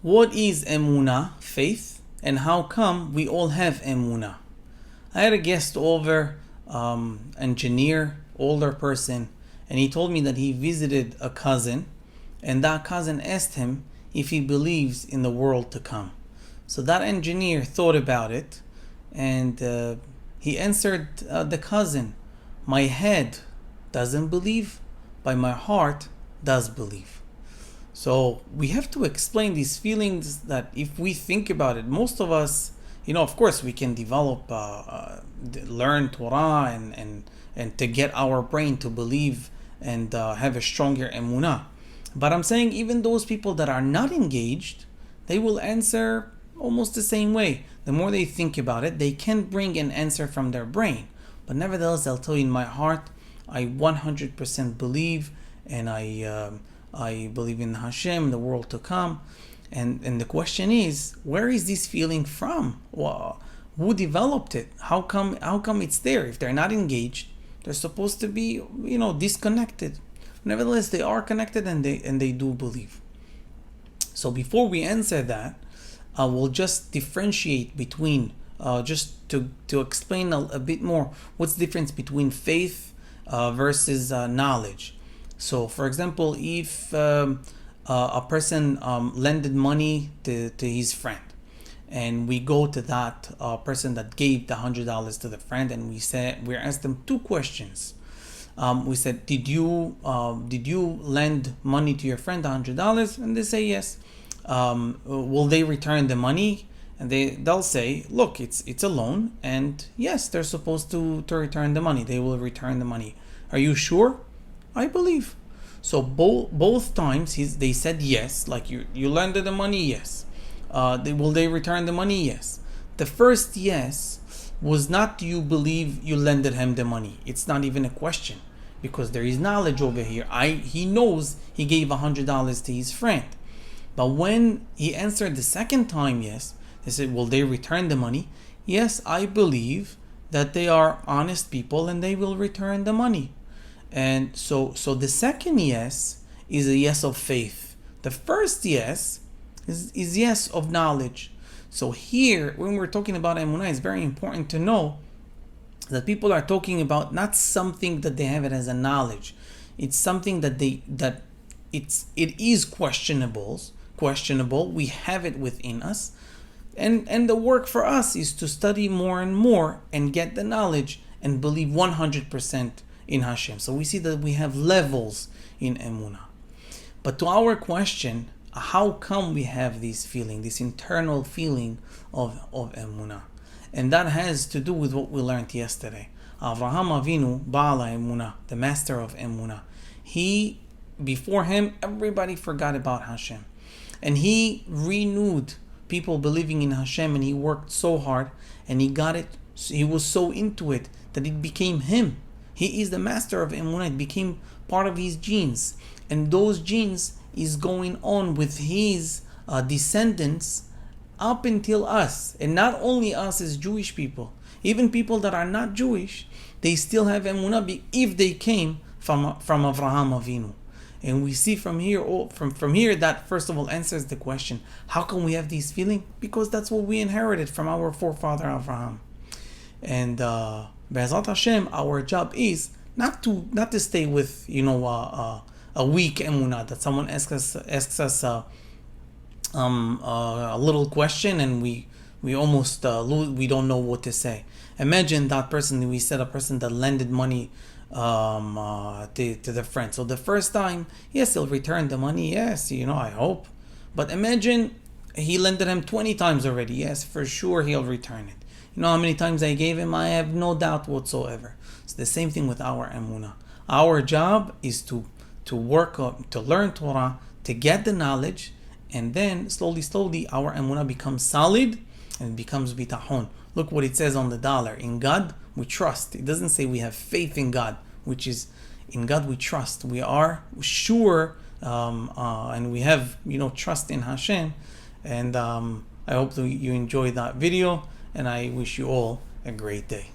What is Emuna, faith, and how come we all have Emuna? I had a guest over, engineer, older person, and he told me that he visited a cousin, and that cousin asked him if he believes in the world to come. So that engineer thought about it, and he answered the cousin, "My head doesn't believe, but my heart does believe." So we have to explain these feelings that if we think about it, most of us, of course we can develop, learn Torah and to get our brain to believe and have a stronger emunah. But I'm saying even those people that are not engaged, they will answer almost the same way. The more they think about it, they can bring an answer from their brain. But nevertheless, they'll tell you, in my heart, I 100% believe, and I believe in Hashem, the world to come. And the question is, where is this feeling from? Well, who developed it? How come it's there? If they're not engaged, they're supposed to be, disconnected. Nevertheless, they are connected, and they do believe. So before we answer that, we'll just differentiate between, just to explain a bit more, what's the difference between faith versus knowledge. So, for example, if a person lended money to his friend, and we go to that person that gave the $100 to the friend, and we asked them two questions. We said, did you lend money to your friend, $100? And they say yes. Will they return the money? And they'll say, look, it's a loan, and yes, they're supposed to return the money. They will return the money. Are you sure? I believe. So both times they said yes, like you lended the money, yes. Will they return the money? Yes. The first yes was not, do you believe you lended him the money? It's not even a question, because there is knowledge over here. He knows he gave $100 to his friend. But when he answered the second time yes, they said, will they return the money? Yes, I believe that they are honest people and they will return the money. And so the second yes is a yes of faith. The first yes is yes of knowledge. So here, when we're talking about emunah, it's very important to know that people are talking about not something that they have it as a knowledge. It's something that it is questionable. We have it within us, and the work for us is to study more and more and get the knowledge and believe 100% in Hashem. So we see that we have levels in Emuna. But to our question, how come we have this feeling, this internal feeling of Emuna? And that has to do with what we learned yesterday. Avraham Avinu, Ba'ala Emuna, the master of Emuna. Before him, everybody forgot about Hashem. And he renewed people believing in Hashem, and he worked so hard, and he got it. He was so into it that it became him. He is the master of Emunah. It became part of his genes. And those genes is going on with his descendants up until us. And not only us as Jewish people, even people that are not Jewish, they still have Emunah if they came from Avraham Avinu. And we see from here that first of all answers the question, how can we have this feeling? Because that's what we inherited from our forefather Avraham. And Be'ezrat Hashem, our job is not to stay with a weak emunah, that someone asks us a little question and we almost we don't know what to say. Imagine that person. We said a person that lended money to the friend. So the first time, yes, he'll return the money. Yes, I hope. But imagine he lended him 20 times already. Yes, for sure he'll return it. You know how many times I gave him? I have no doubt whatsoever. It's the same thing with our emunah. Our job is to work up, to learn Torah, to get the knowledge, and then slowly our emunah becomes solid and becomes bitachon. Look what it says on the dollar. In God we trust. It doesn't say we have faith in God, which is in God we trust. We are sure, and we have trust in Hashem. And I hope that you enjoyed that video, and I wish you all a great day.